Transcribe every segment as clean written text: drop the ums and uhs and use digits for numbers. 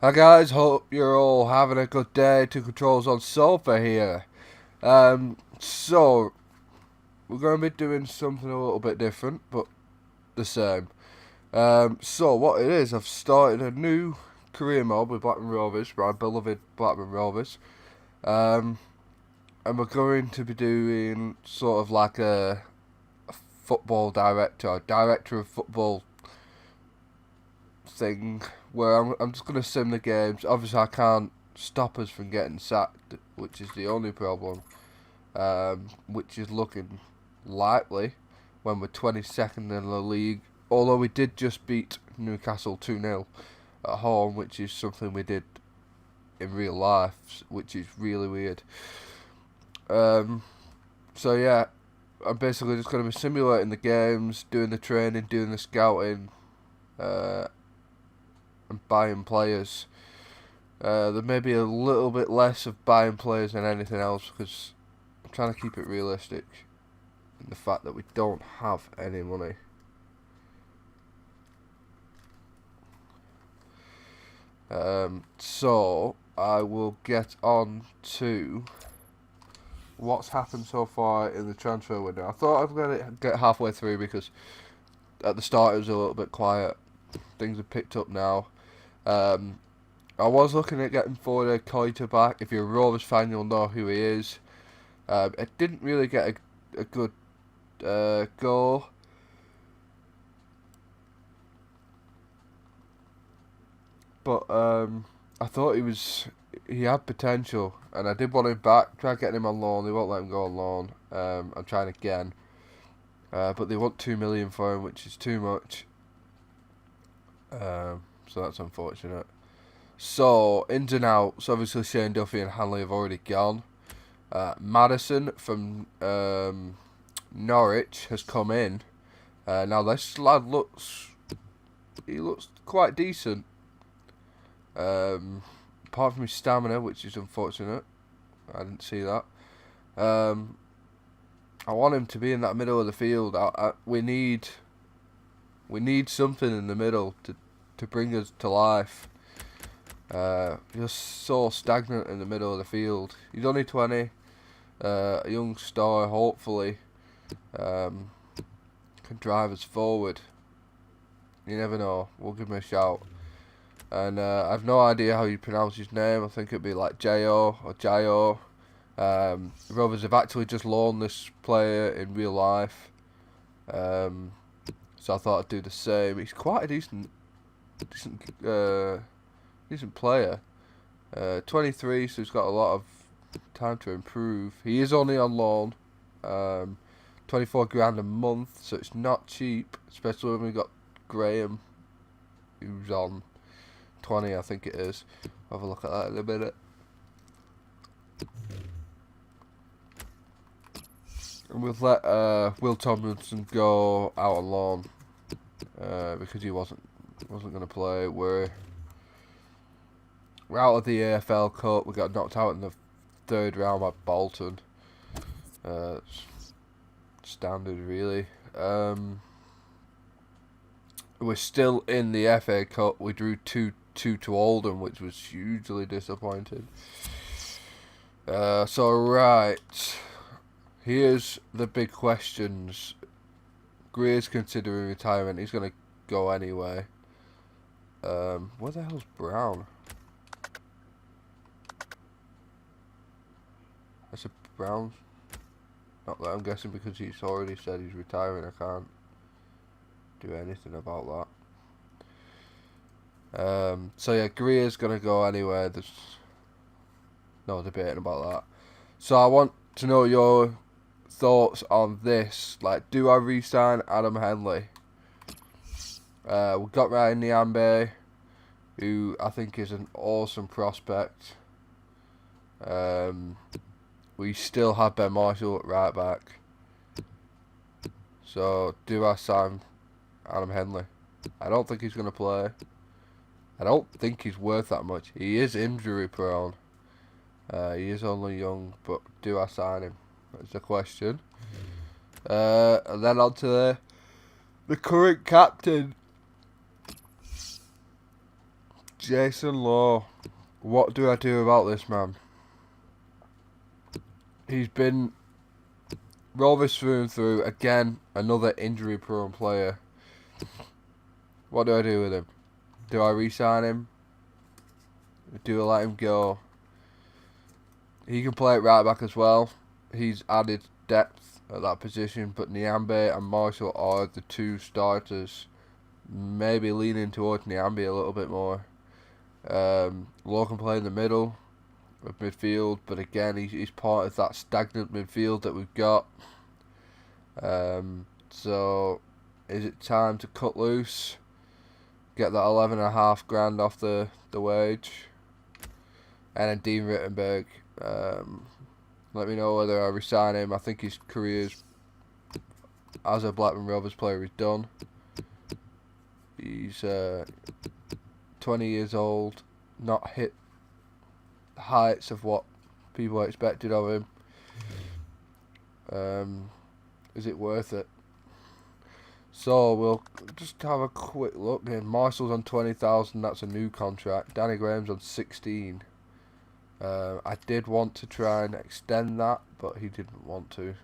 Hi guys, hope you're all having a good day. Two controls on sofa here. So we're going to be doing something a little bit different, but the same. So what it is, I've started a new career mode with Blackburn Rovers, my beloved Blackburn Rovers. Um, and we're going to be doing sort of like a football director of football thing, where I'm just going to sim the games. Obviously, I can't stop us from getting sacked, which is the only problem, which is looking likely when we're 22nd in the league. Although we did just beat Newcastle 2-0 at home, which is something we did in real life, which is really weird. Um, so yeah, I'm basically just going to be simulating the games, doing the training, doing the scouting, uh, and buying players. There may be a little bit less of buying players than anything else because I'm trying to keep it realistic in the fact that we don't have any money. So I will get on to what's happened so far in the transfer window. I thought I was going to get halfway through because at the start it was a little bit quiet. Things have picked up now. Um, I was looking at getting Fode Koita back. If you're a Rovers fan, you'll know who he is. It didn't really get a good goal. But I thought he had potential, and I did want him back. Tried getting him on loan. They won't let him go on loan. I'm trying again, but they want 2 million for him, which is too much. So that's unfortunate. So ins and outs. Obviously, Shane Duffy and Hanley have already gone. Madison from Norwich has come in. Now this lad looks quite decent. Apart from his stamina, which is unfortunate. I didn't see that. I want him to be in that middle of the field. We need something in the middle to bring us to life. You're so stagnant in the middle of the field. He's only 20. A young star, hopefully, can drive us forward. You never know. We'll give him a shout. And I've no idea how you pronounce his name. I think it'd be like J-O or J-O. Rovers have actually just loaned this player in real life. So I thought I'd do the same. He's quite a decent player. 23, so he's got a lot of time to improve. He is only on loan. 24 grand a month, so it's not cheap, especially when we got Graham, who's on 20, I think it is. Have a look at that in a minute. And we've let Will Tomlinson go out on loan because he wasn't going to play. We're out of the AFL Cup. We got knocked out in the third round by Bolton. Standard, really. We're still in the FA Cup. We drew 2-2 to Oldham, which was hugely disappointing. So right, here's the big questions. Greer's considering retirement. He's gonna go anyway. Where the hell's Brown? That's a Brown. Not that I'm guessing because he's already said he's retiring. I can't do anything about that. So yeah, Greer's gonna go anyway. There's no debating about that. So I want to know your thoughts on this. Like, do I re-sign Adam Henley? We got Ryan Niambe, who I think is an awesome prospect. We still have Ben Marshall at right back. So, do I sign Adam Henley? I don't think he's going to play. I don't think he's worth that much. He is injury prone. He is only young, but do I sign him? That's the question. And then on to the current captain. Jason Law. What do I do about this man? He's been Rovers through and through. Again, another injury-prone player. What do I do with him? Do I re-sign him? Do I let him go? He can play it right back as well. He's added depth at that position, but Nyambe and Marshall are the two starters. Maybe leaning towards Nyambe a little bit more. Law can play in the middle of midfield, but again, he's part of that stagnant midfield that we've got. So, is it time to cut loose? Get that 11.5 grand off the wage? And then Dean Rittenberg. Let me know whether I resign him. I think his career as a Blackburn Rovers player is done. He's 20 years old, not hit the heights of what people expected of him. Is it worth it? So we'll just have a quick look. Marshall's on 20,000. That's a new contract. Danny Graham's on 16. I did want to try and extend that, but he didn't want to.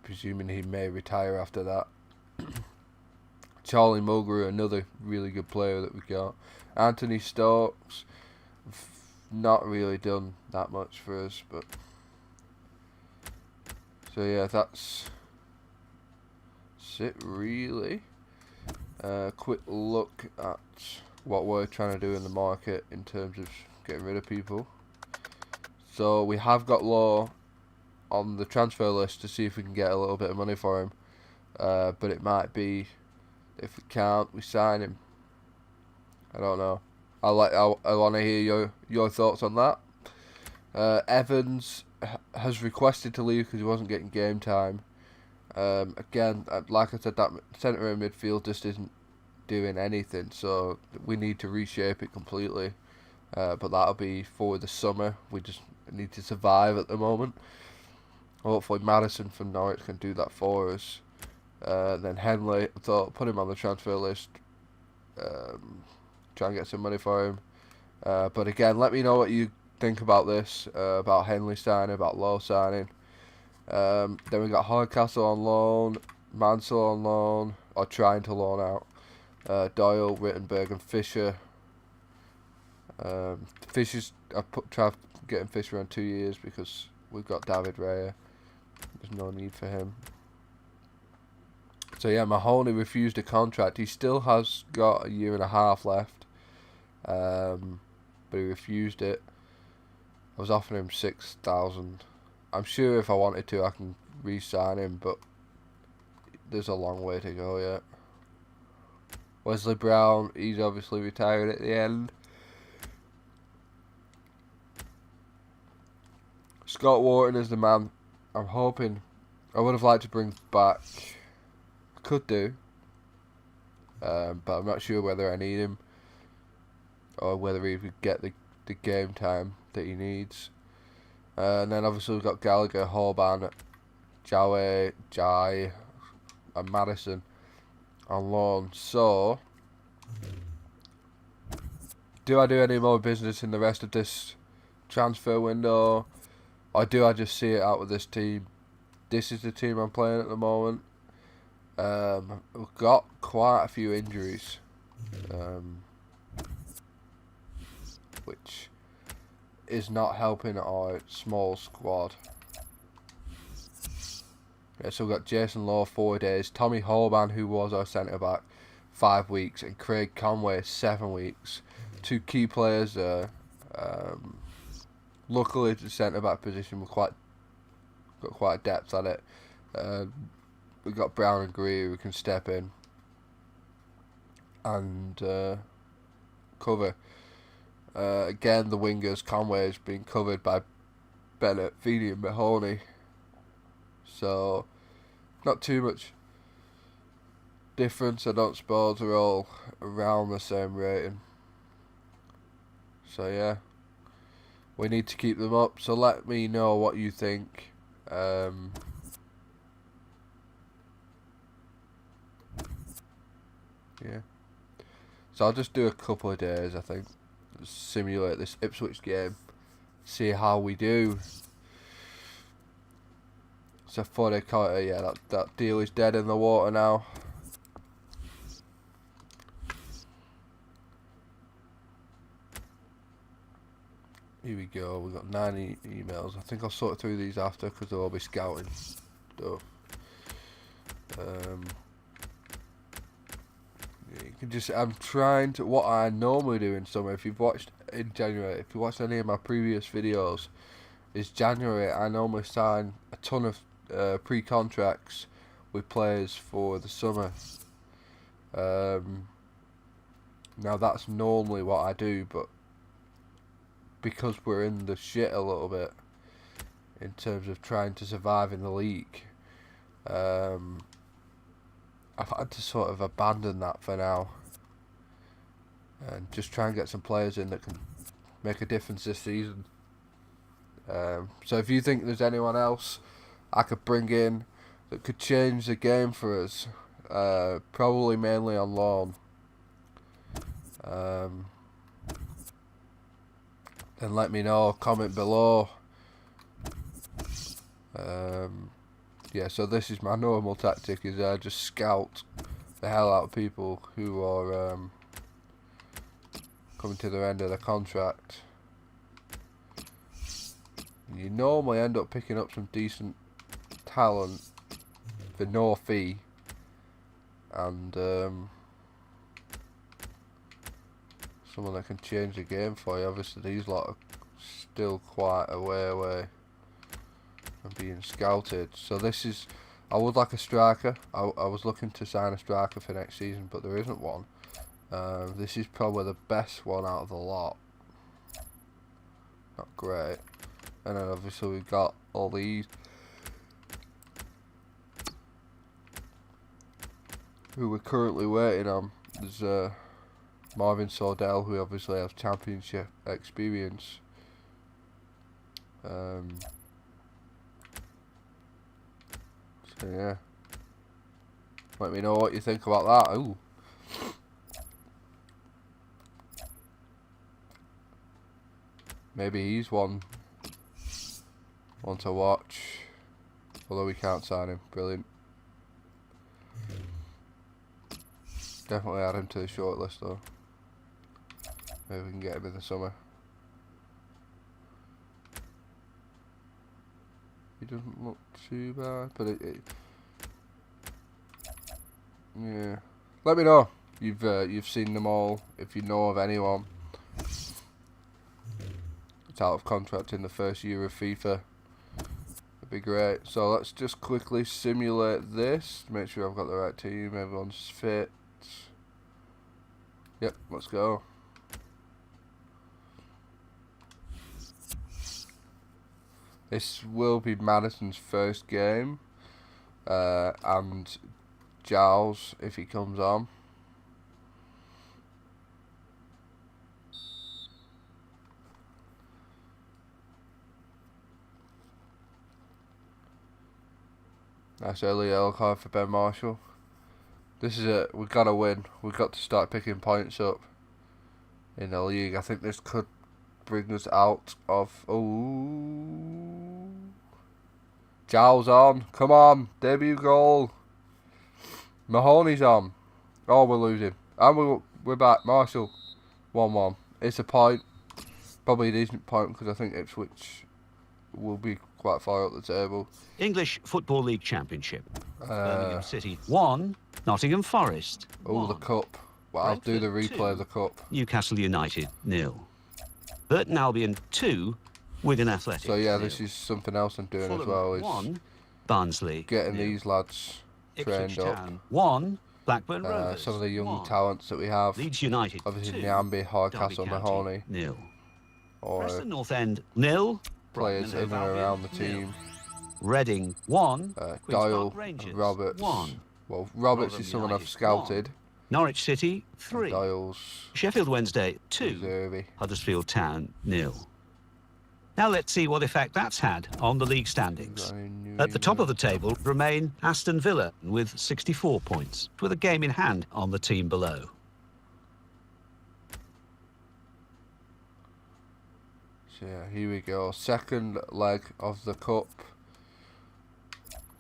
Presuming he may retire after that. Charlie Mulgrew, another really good player that we got. Anthony Stokes, not really done that much for us, but so yeah, that's it really. Quick look at what we're trying to do in the market in terms of getting rid of people. So we have got Law on the transfer list to see if we can get a little bit of money for him, but it might be if we can't, we sign him. I don't know. I want to hear your thoughts on that. Evans has requested to leave because he wasn't getting game time. Again, like I said, that centre in midfield just isn't doing anything, so we need to reshape it completely. But that'll be for the summer. We just need to survive at the moment. Hopefully Madison from Norwich can do that for us. Then Henley, I thought, put him on the transfer list. Try and get some money for him. But again, let me know what you think about this, about Henley signing, about Lowe signing. Then we got Hardcastle on loan, Mansell on loan, or trying to loan out. Doyle, Rittenberg, and Fisher. Fisher's tried getting Fisher on 2 years because we've got David Raya. There's no need for him. So yeah, Mahoney refused a contract. He still has got 1.5 years left, but he refused it. I was offering him 6,000. I'm sure if I wanted to, I can re-sign him, but there's a long way to go yet. Wesley Brown, he's obviously retired at the end. Scott Wharton is the man. I'm hoping. I would have liked to bring back. I could do, but I'm not sure whether I need him or whether he would get the game time that he needs. And then obviously we've got Gallagher, Horban, Jawe, Jai, and Madison on loan. So, do I do any more business in the rest of this transfer window, or do I just see it out with this team? This is the team I'm playing at the moment. We've got quite a few injuries, which is not helping our small squad. Yeah, so we've got Jason Law 4 days, Tommy Holban, who was our centre back, 5 weeks, and Craig Conway 7 weeks. Two key players there. Luckily, the centre back position we've got quite a depth at it. We've got Brown and Greer who can step in and cover. Again, the wingers, Conway is being covered by Bennett, Feeney and Mahoney. So, not too much difference, I don't suppose. They're all around the same rating. So, yeah. We need to keep them up. So, let me know what you think. Yeah. So I'll just do a couple of days, I think. Simulate this Ipswich game. See how we do. So Fodder Carter, yeah, that deal is dead in the water now. Here we go, we've got 9 emails. I think I'll sort through these after because they'll all be scouting stuff. You can just, I'm trying to, what I normally do in summer, if you've watched in January, if you watched any of my previous videos, is January I normally sign a ton of pre-contracts with players for the summer. Now that's normally what I do, but because we're in the shit a little bit in terms of trying to survive in the league, I've had to sort of abandon that for now and just try and get some players in that can make a difference this season. So if you think there's anyone else I could bring in that could change the game for us, probably mainly on loan, then let me know, comment below. Yeah, so this is my normal tactic, is I just scout the hell out of people who are coming to their end of their contract. You normally end up picking up some decent talent for no fee, and someone that can change the game for you. Obviously these lot are still quite a way away from being scouted. So this is, I would like a striker. I was looking to sign a striker for next season, but there isn't one. This is probably the best one out of the lot. Not great. And then obviously we've got all these who we're currently waiting on. There's Marvin Sordell, who obviously has championship experience. So yeah, let me know what you think about that. Ooh. Maybe he's one to watch, although we can't sign him. Brilliant. Definitely add him to the shortlist though. Maybe we can get him in the summer. He doesn't look too bad, but yeah. Let me know. You've seen them all. If you know of anyone that's out of contract in the first year of FIFA, it'd be great. So let's just quickly simulate this to make sure I've got the right team. Everyone's fit. Yep, let's go. This will be Madison's first game, and Giles if he comes on. Nice early yellow card for Ben Marshall. This is it. We've got to win. We've got to start picking points up in the league. I think this could bring us out of... Oh, Giles on. Come on. Debut goal. Mahoney's on. Oh, we're losing. And we're back. Marshall. 1-1. It's a point. Probably a decent point because I think Ipswich will be quite far up the table. English Football League Championship. Birmingham City 1, Nottingham Forest. Oh, the cup. Well, I'll do the replay of the cup. Newcastle United 0. Burton Albion 2, Wigan Athletic. So yeah, 0. this is something else I'm doing as well. Is 1, Barnsley. Getting these lads trained up. 1, Blackburn Rovers. Some of the young 1. talents that we have. Leeds United. Obviously 2, Nyambi, Hardcastle, Mahoney. 0. Or Preston North End 0. players in and around the team. Reading 1. Doyle, Roberts. 1. Well, Roberts is someone I've scouted. 1. Norwich City 3. Doyle's. Sheffield Wednesday 2. Reservy. Huddersfield Town 0. Now let's see what effect that's had on the league standings. At the top of the table remain Aston Villa with 64 points, with a game in hand on the team below. So yeah, here we go. Second leg of the cup.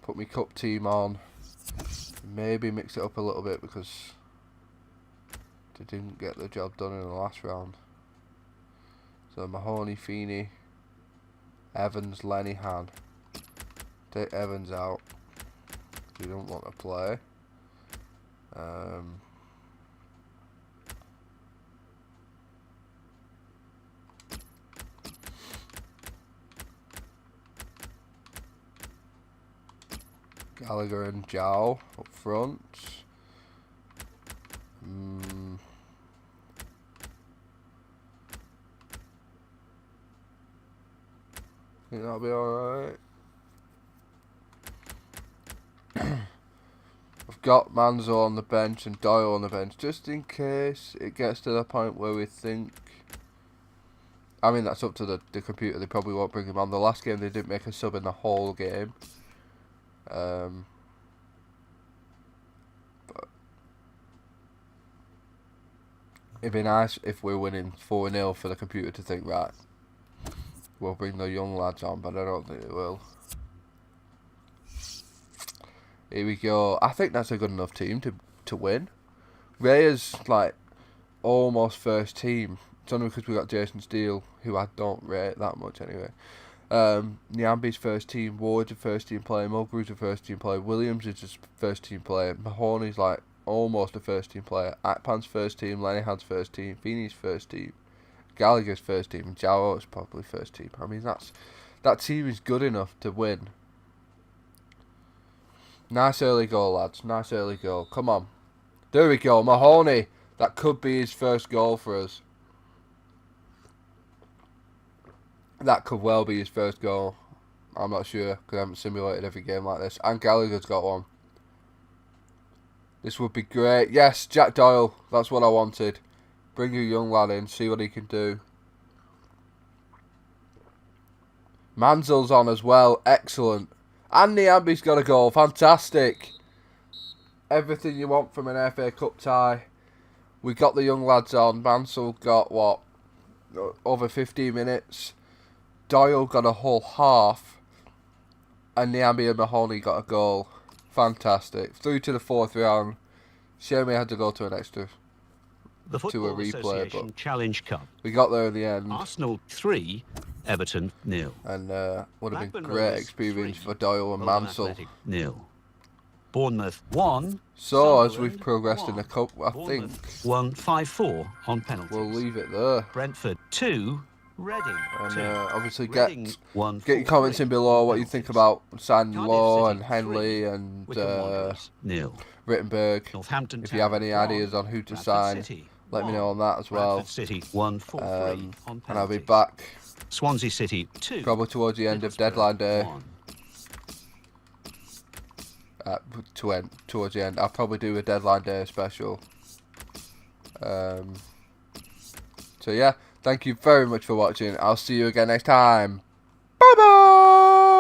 Put my cup team on. Maybe mix it up a little bit because they didn't get the job done in the last round. So Mahoney, Feeney, Evans, Lenihan. Take Evans out. You don't want to play. Gallagher and Jow up front. Think that'll be alright. I've got Manzo on the bench and Doyle on the bench just in case it gets to the point where we think. I mean, that's up to the computer. They probably won't bring him on. The last game they didn't make a sub in the whole game. But it'd be nice if we're winning 4-0 for the computer to think, right, we'll bring the young lads on, but I don't think it will. Here we go. I think that's a good enough team to win. Raya's like almost first team. It's only because we got Jason Steele, who I don't rate that much anyway. Nyambi's first team, Ward's a first team player, Mulgrew's a first team player, Williams is just first team player, Mahoney's like almost a first team player, Akpan's first team, Lenihan's first team, Feeney's first team, Gallagher's first team, and Jowo's probably first team. I mean, that team is good enough to win. Nice early goal, lads. Nice early goal. Come on. There we go. Mahoney. That could be his first goal for us. That could well be his first goal. I'm not sure because I haven't simulated every game like this. And Gallagher's got one. This would be great. Yes, Jack Doyle. That's what I wanted. Bring your young lad in. See what he can do. Manzel's on as well. Excellent. And Niambi's got a goal. Fantastic. Everything you want from an FA Cup tie. We got the young lads on. Mansell got, what, over 15 minutes. Doyle got a whole half. And Niambi and Mahoney got a goal. Fantastic. Through to the fourth round. Shame we had to go to an extra. The Football Association Challenge Cup. We got there in the end. Arsenal 3, Everton 0. And would have been Blackburn great Rovers experience 3, for Doyle and Mansell. 0. Bournemouth 1. So as we've progressed in the cup, I think won 5-4 on penalties. We'll leave it there. Brentford 2, Reading 2. And obviously Reading get won your comments in below what you think about signing Cardiff Law City and Henley 3, and Wycombe Wanderers 0. Rittenberg. Northampton If you have any Town ideas 1, on who to Bradford sign, City let me 1, know on that as well. Bradford City 1-4-3 on penalties. And I'll be back Swansea City 2. probably towards the end of Middlesbrough deadline day. 1. Towards the end, I'll probably do a deadline day special. So yeah, thank you very much for watching. I'll see you again next time. Bye bye.